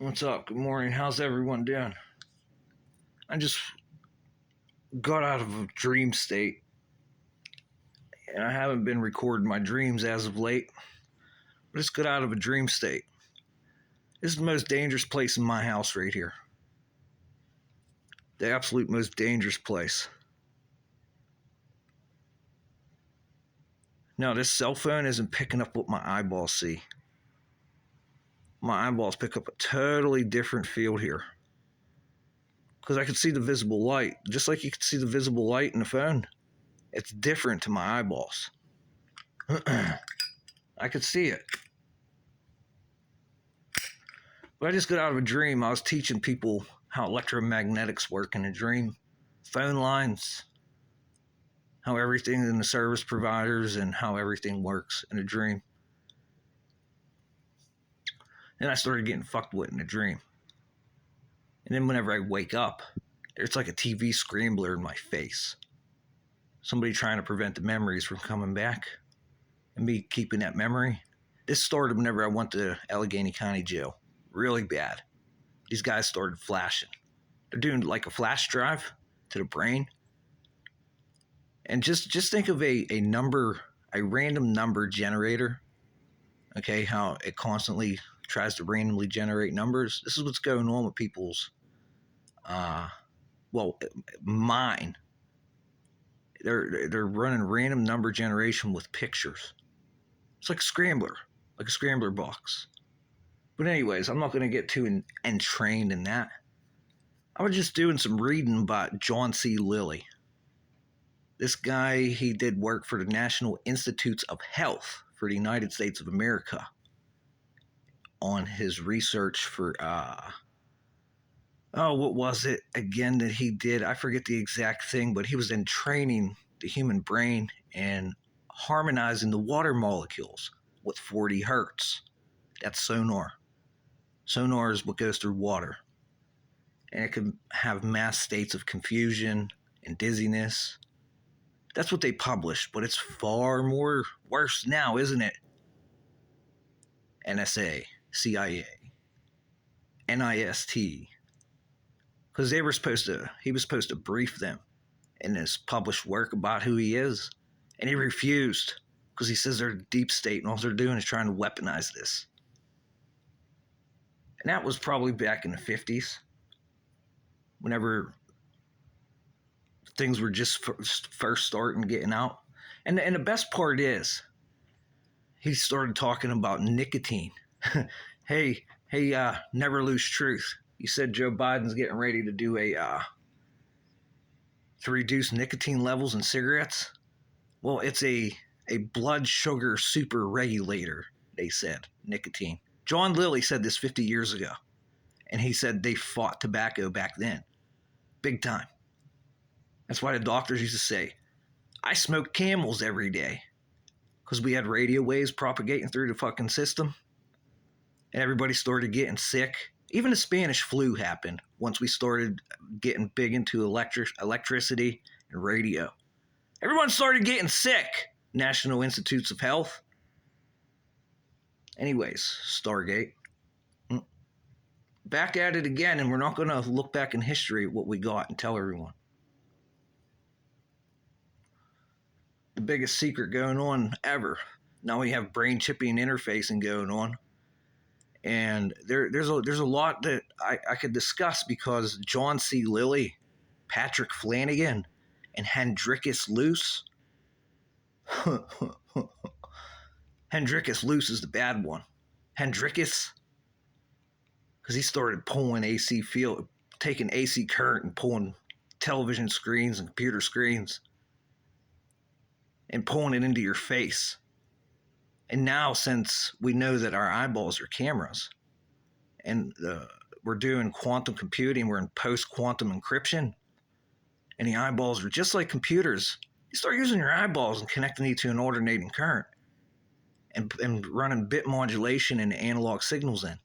What's up? Good morning. How's everyone doing? I just got out of a dream state and I haven't been recording my dreams as of late. But just got out of a dream state. This is the most dangerous place in my house right here. The absolute most dangerous place. Now, this cell phone isn't picking up what my eyeballs see. My eyeballs pick up a totally different field here. Because I can see the visible light, just like you can see the visible light in the phone. It's different to my eyeballs. I could see it. But I just got out of a dream. I was teaching people how electromagnetics work in a dream, phone lines, how everything in the service providers, and how everything works in a dream. Then I started getting fucked with in a dream. And then whenever I wake up, it's like a TV scrambler in my face. Somebody trying to prevent the memories from coming back and me keeping that memory. This started whenever I went to Allegheny County Jail. Really bad. These guys started flashing. They're doing like a flash drive to the brain. And just think of a random number generator. Okay, how it constantly tries to randomly generate numbers. This is what's going on with people's mine. They're running random number generation with pictures. It's like a scrambler box. But anyways, I'm not going to get too entrained in that. I was just doing some reading about John C. Lilly. This guy, he did work for the National Institutes of Health for the United States of America on his research for, what was it again that he did? I forget the exact thing, but he was in training the human brain and harmonizing the water molecules with 40 hertz. That's sonar. Sonar is what goes through water. And it can have mass states of confusion and dizziness. That's what they published, but it's far more worse now, isn't it? NSA, CIA, NIST. Because he was supposed to brief them in his published work about who he is. And he refused because he says they're a deep state and all they're doing is trying to weaponize this. And that was probably back in the 50s, whenever things were just first starting getting out. And the best part is, he started talking about nicotine. hey, never lose truth. You said Joe Biden's getting ready to do to reduce nicotine levels in cigarettes. Well, it's a blood sugar super regulator, they said, nicotine. John Lilly said this 50 years ago, and he said they fought tobacco back then. Big time. That's why the doctors used to say, I smoke Camels every day, because we had radio waves propagating through the fucking system, and everybody started getting sick. Even the Spanish flu happened once we started getting big into electricity and radio. Everyone started getting sick. National Institutes of Health. Anyways, Stargate. Back at it again, and we're not going to look back in history at what we got and tell everyone. The biggest secret going on ever. Now we have brain chipping interfacing going on. And there's a lot that I could discuss because John C. Lilly, Patrick Flanagan, and Hendrikus Luce. Hendrikus Luce is the bad one. Hendrikus, because he started pulling taking AC current and pulling television screens and computer screens and pulling it into your face. And now, since we know that our eyeballs are cameras and we're doing quantum computing, we're in post-quantum encryption, and the eyeballs are just like computers. You start using your eyeballs and connecting it to an alternating current and running bit modulation and analog signals in.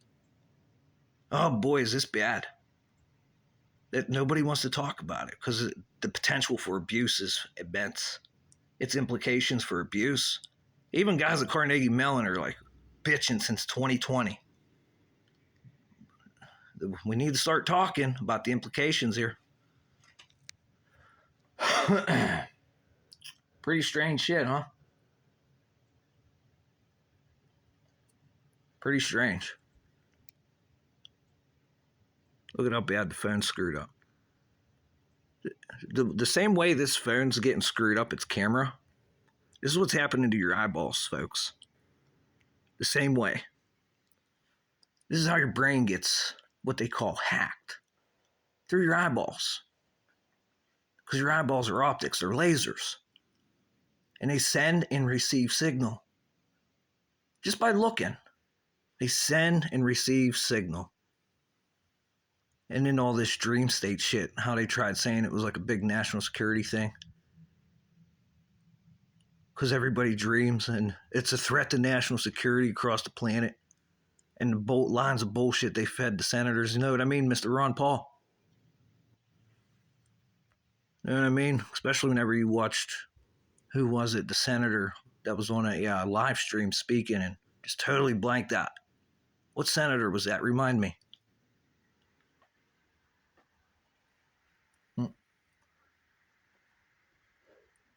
Oh boy, is this bad. That nobody wants to talk about it because the potential for abuse is immense. Its implications for abuse. Even guys at Carnegie Mellon are like bitching since 2020. we need to start talking about the implications here. Pretty strange shit, huh? Pretty strange. Look at how bad the phone's screwed up. The same way this phone's getting screwed up, its camera, this is what's happening to your eyeballs, folks. The same way. This is how your brain gets what they call hacked. Through your eyeballs. Because your eyeballs are optics, they're lasers. And they send and receive signal. Just by looking. They send and receive signal. And then all this dream state shit, how they tried saying it was like a big national security thing. Because everybody dreams and it's a threat to national security across the planet. And the lines of bullshit they fed the senators. You know what I mean, Mr. Ron Paul? You know what I mean? Especially whenever you watched, who was it, the senator that was on a live stream speaking and just totally blanked out. What senator was that? Remind me.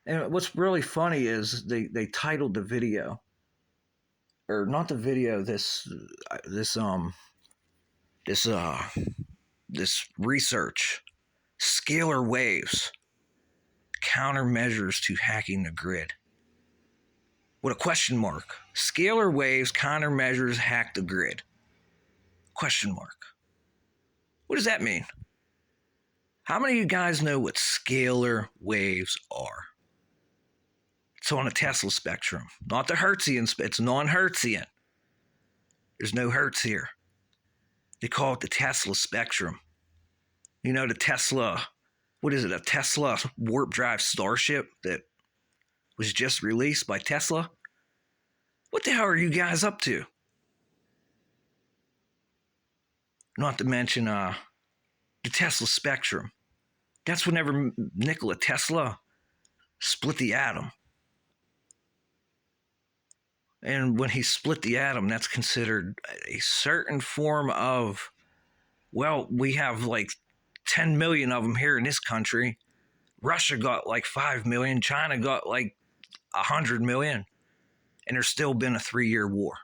And what's really funny is they titled the video, or not the video, this research, scalar waves, countermeasures to hacking the grid. What a question mark. Scalar waves, countermeasures, hack the grid. Question mark. What does that mean? How many of you guys know what scalar waves are? It's on a Tesla spectrum. Not the Hertzian, it's non-Hertzian. There's no Hertz here. They call it the Tesla spectrum. You know, the Tesla, what is it, a Tesla warp drive Starship that was just released by Tesla? What the hell are you guys up to? Not to mention the Tesla spectrum. That's whenever Nikola Tesla split the atom. And when he split the atom, that's considered a certain form of, well, we have like 10 million of them here in this country. Russia got like 5 million. China got like 100 million. And there's still been a 3-year war.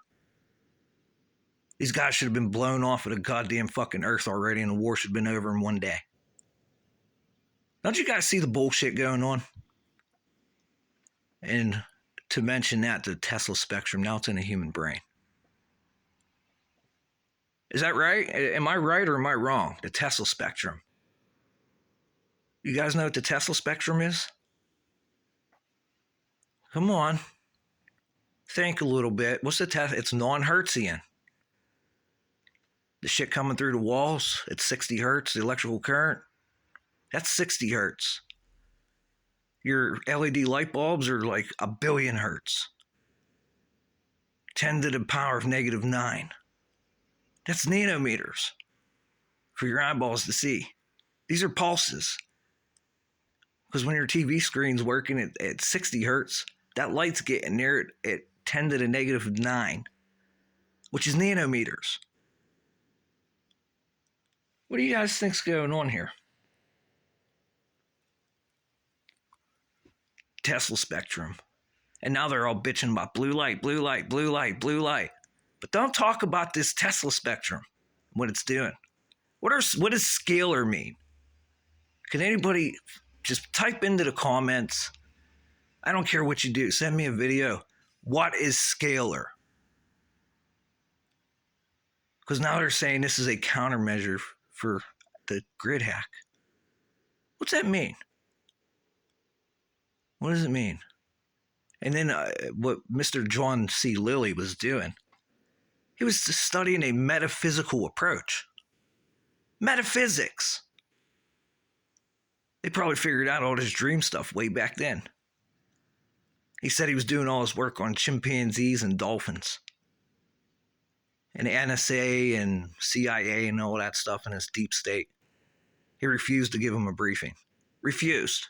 These guys should have been blown off of the goddamn fucking earth already, and the war should have been over in one day. Don't you guys see the bullshit going on? And to mention that, the Tesla spectrum, now it's in a human brain. Is that right? Am I right or am I wrong? The Tesla spectrum. You guys know what the Tesla spectrum is? Come on. Think a little bit. What's the Tesla? It's non-Hertzian. The shit coming through the walls at 60 hertz, the electrical current, that's 60 hertz. Your LED light bulbs are like 1 billion hertz. 10 to the power of -9. That's nanometers for your eyeballs to see. These are pulses. Because when your TV screen's working at 60 hertz, that light's getting there at 10 to the -9, which is nanometers. What do you guys think's going on here? Tesla spectrum. And now they're all bitching about blue light, blue light, blue light, blue light. But don't talk about this Tesla spectrum, what it's doing. What does scalar mean? Can anybody just type into the comments? I don't care what you do. Send me a video. What is scalar? Because now they're saying this is a countermeasure for the grid hack. What's that mean? What does it mean? And then what Mr. John C. Lilly was doing, he was studying a metaphysical approach. Metaphysics. They probably figured out all this dream stuff way back then. He said he was doing all his work on chimpanzees and dolphins. And the NSA and CIA and all that stuff in his deep state. He refused to give him a briefing. Refused.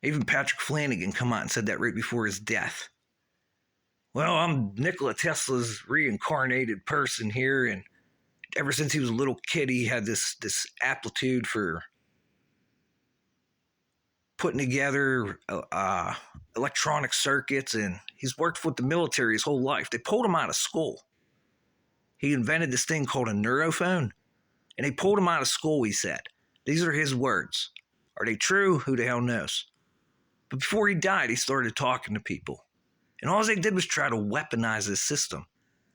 Even Patrick Flanagan come out and said that right before his death. Well, I'm Nikola Tesla's reincarnated person here, and ever since he was a little kid, he had this aptitude for putting together electronic circuits, and he's worked with the military his whole life. They pulled him out of school. He invented this thing called a neurophone, and they pulled him out of school, he said. These are his words. Are they true? Who the hell knows? But before he died, he started talking to people. And all they did was try to weaponize this system,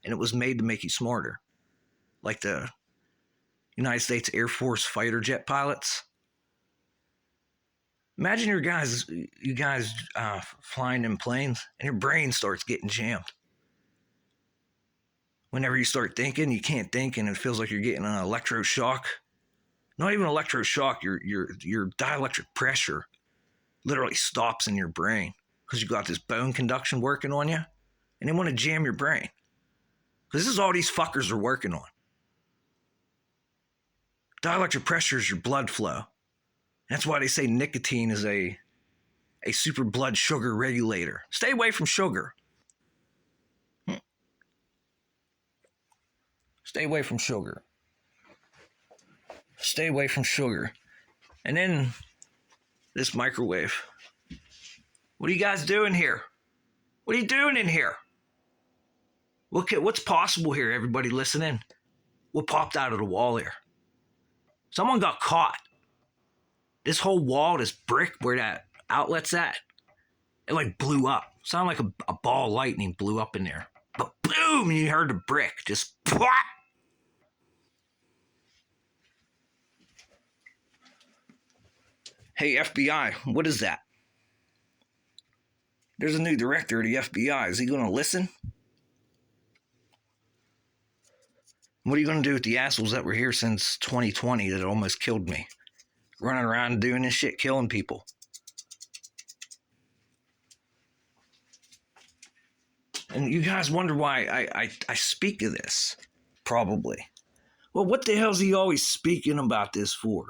and it was made to make you smarter. Like the United States Air Force fighter jet pilots. Imagine you guys flying in planes, and your brain starts getting jammed. Whenever you start thinking, you can't think, and it feels like you're getting an electroshock. Not even electroshock, your dielectric pressure literally stops in your brain because you got this bone conduction working on you, and they want to jam your brain. Because this is all these fuckers are working on. Dielectric pressure is your blood flow. That's why they say nicotine is a super blood sugar regulator. Stay away from sugar. Stay away from sugar. Stay away from sugar. And then this microwave. What are you guys doing here? What are you doing in here? Look at what's possible here, everybody listening. What popped out of the wall here? Someone got caught. This whole wall, this brick where that outlet's at, it like blew up. Sounded like a ball of lightning blew up in there. But boom, and you heard the brick just plop. Hey, FBI, what is that? There's a new director of the FBI. Is he going to listen? What are you going to do with the assholes that were here since 2020 that almost killed me? Running around doing this shit, killing people. And you guys wonder why I speak of this, probably. Well, what the hell is he always speaking about this for?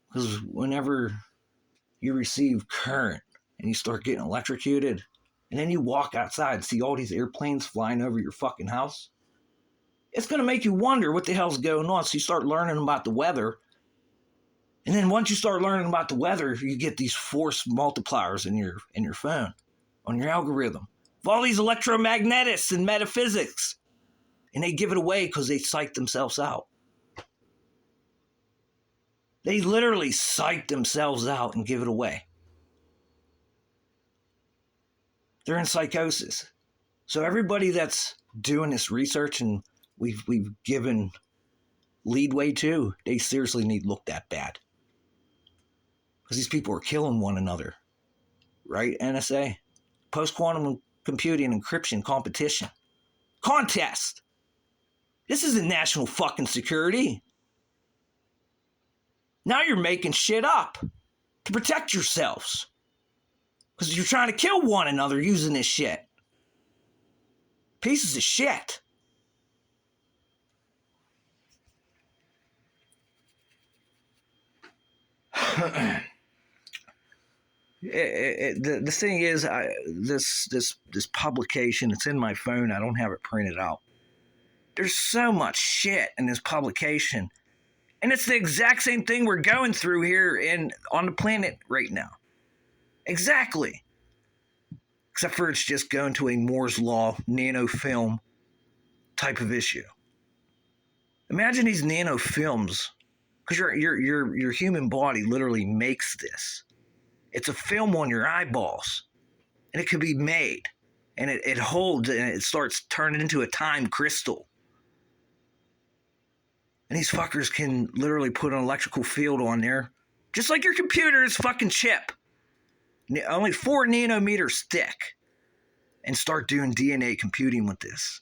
Because whenever you receive current and you start getting electrocuted, and then you walk outside and see all these airplanes flying over your fucking house, it's going to make you wonder what the hell's going on. So you start learning about the weather. And then once you start learning about the weather, you get these force multipliers in your phone, on your algorithm, of all these electromagnetics and metaphysics. And they give it away because they psych themselves out. They literally psych themselves out and give it away. They're in psychosis. So everybody that's doing this research and we've given leadway to, they seriously need looked at bad. Because these people are killing one another. Right, NSA? Post-quantum computing encryption competition. Contest! This isn't national fucking security. Now you're making shit up to protect yourselves. Because you're trying to kill one another using this shit. Pieces of shit. The thing is, this publication, it's in my phone. I don't have it printed out. There's so much shit in this publication. And it's the exact same thing we're going through here on the planet right now. Exactly. Except for it's just going to a Moore's Law nanofilm type of issue. Imagine these nanofilms, because your human body literally makes this. It's a film on your eyeballs, and it can be made, and it holds, and it starts turning into a time crystal. And these fuckers can literally put an electrical field on there, just like your computer's fucking chip. Only 4 nanometers thick, and start doing DNA computing with this.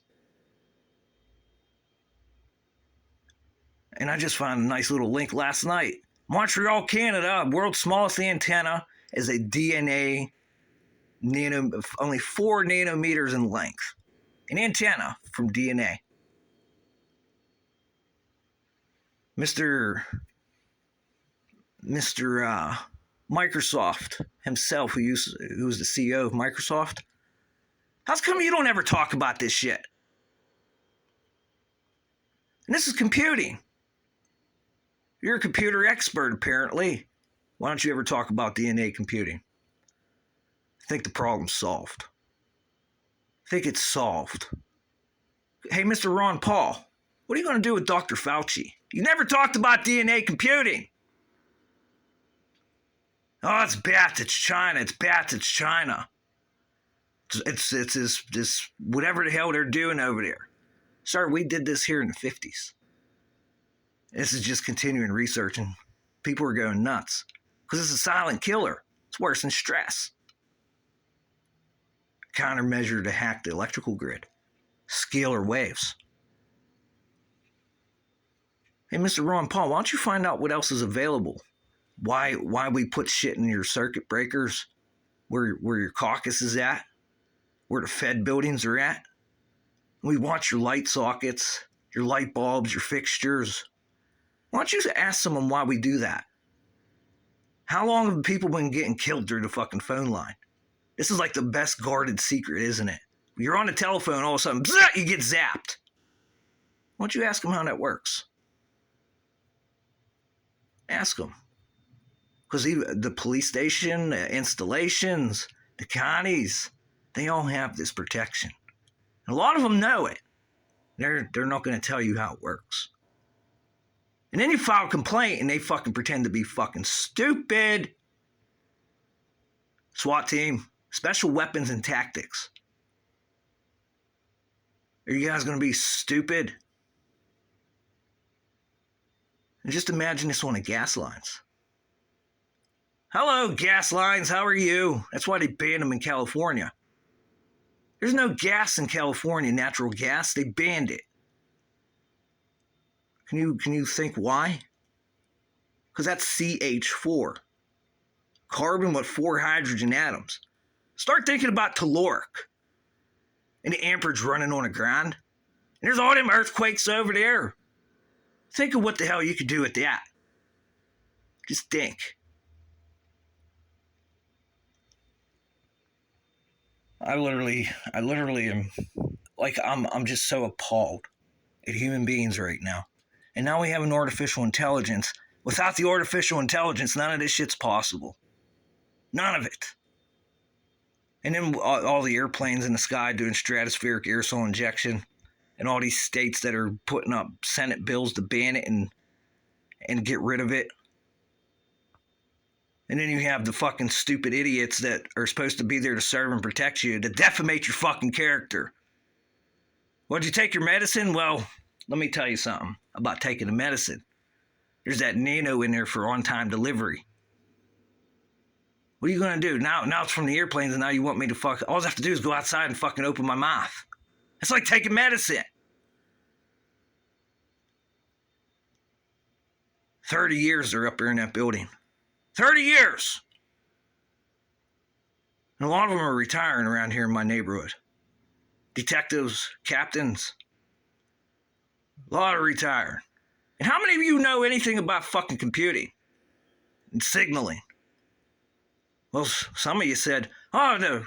And I just found a nice little link last night. Montreal, Canada, world's smallest antenna is a DNA only 4 nanometers in length. An antenna from DNA. Mr. Microsoft himself, who was the CEO of Microsoft, How come you don't ever talk about this shit? And this is computing. You're a computer expert, apparently. Why don't you ever talk about DNA computing? I think the problem's solved. I think it's solved. Hey, Mr. Ron Paul, what are you going to do with Dr. Fauci? You never talked about DNA computing. Oh, it's bats, it's China, it's bats, it's China. It's this whatever the hell they're doing over there. Sorry, we did this here in the 50s. This is just continuing research, and people are going nuts. Because it's a silent killer. It's worse than stress. Countermeasure to hack the electrical grid. Scalar waves. Hey, Mr. Ron Paul, why don't you find out what else is available? Why we put shit in your circuit breakers? Where your caucus is at? Where the Fed buildings are at? We watch your light sockets, your light bulbs, your fixtures. Why don't you ask someone why we do that? How long have people been getting killed through the fucking phone line? This is like the best guarded secret, isn't it? You're on the telephone, all of a sudden, bzz, you get zapped. Why don't you ask them how that works? Ask them. Because the police station, the installations, the counties, they all have this protection. And a lot of them know it. They're not going to tell you how it works. And then you file a complaint and they fucking pretend to be fucking stupid. SWAT team, special weapons and tactics. Are you guys going to be stupid? And just imagine this on the gas lines. Hello, gas lines, how are you? That's why they banned them in California. There's no gas in California, natural gas. They banned it. Can you think why? Because that's CH4. Carbon with 4 hydrogen atoms. Start thinking about caloric. And the amperage running on the ground. And there's all them earthquakes over there. Think of what the hell you could do with that. Just think. I literally am like I'm just so appalled at human beings right now. And now we have an artificial intelligence. Without the artificial intelligence, none of this shit's possible. None of it. And then all the airplanes in the sky doing stratospheric aerosol injection, and all these states that are putting up Senate bills to ban it and get rid of it. And then you have the fucking stupid idiots that are supposed to be there to serve and protect you to defamate your fucking character. Well, did you take your medicine? Well, let me tell you something about taking the medicine. There's that nano in there for on-time delivery. What are you going to do? Now it's from the airplanes, and now you want me to fuck... All I have to do is go outside and fucking open my mouth. It's like taking medicine. 30 years they're up there in that building. 30 years! And a lot of them are retiring around here in my neighborhood. Detectives, captains. A lot are retiring. And how many of you know anything about fucking computing and signaling? Well, some of you said, oh, no,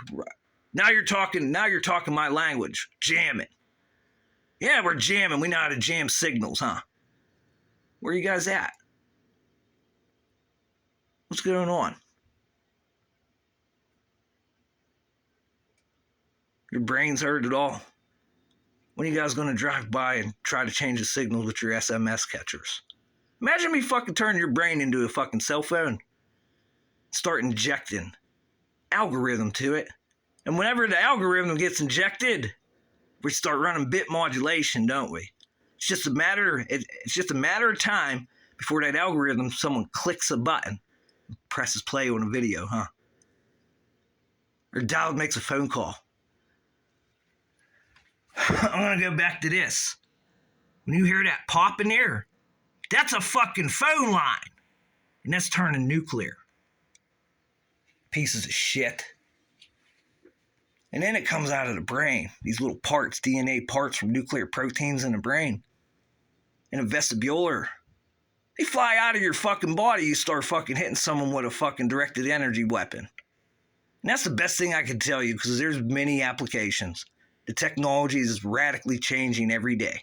now you're talking my language. Jamming. Yeah, we're jamming. We know how to jam signals, huh? Where are you guys at? What's going on? Your brains hurt at all? When are you guys going to drive by and try to change the signals with your SMS catchers? Imagine me fucking turning your brain into a fucking cell phone. Start injecting algorithm to it. And whenever the algorithm gets injected, we start running bit modulation, don't we? It's just a matter of time before that algorithm, someone clicks a button, presses play on a video, huh? Or dial makes a phone call. I'm going to go back to this. When you hear that pop in there, that's a fucking phone line. And that's turning nuclear. Pieces of shit. And then it comes out of the brain. These little parts, DNA parts from nuclear proteins in the brain. In a vestibular. They fly out of your fucking body. You start fucking hitting someone with a fucking directed energy weapon. And that's the best thing I can tell you, because there's many applications. The technology is radically changing every day.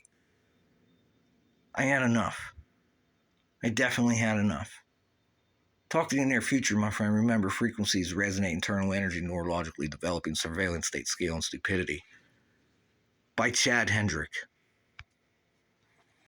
I had enough. I definitely had enough. Talk to you in the near future, my friend. Remember, frequencies resonate internal energy, neurologically developing surveillance state, scale, and stupidity. By Chad Hendrick.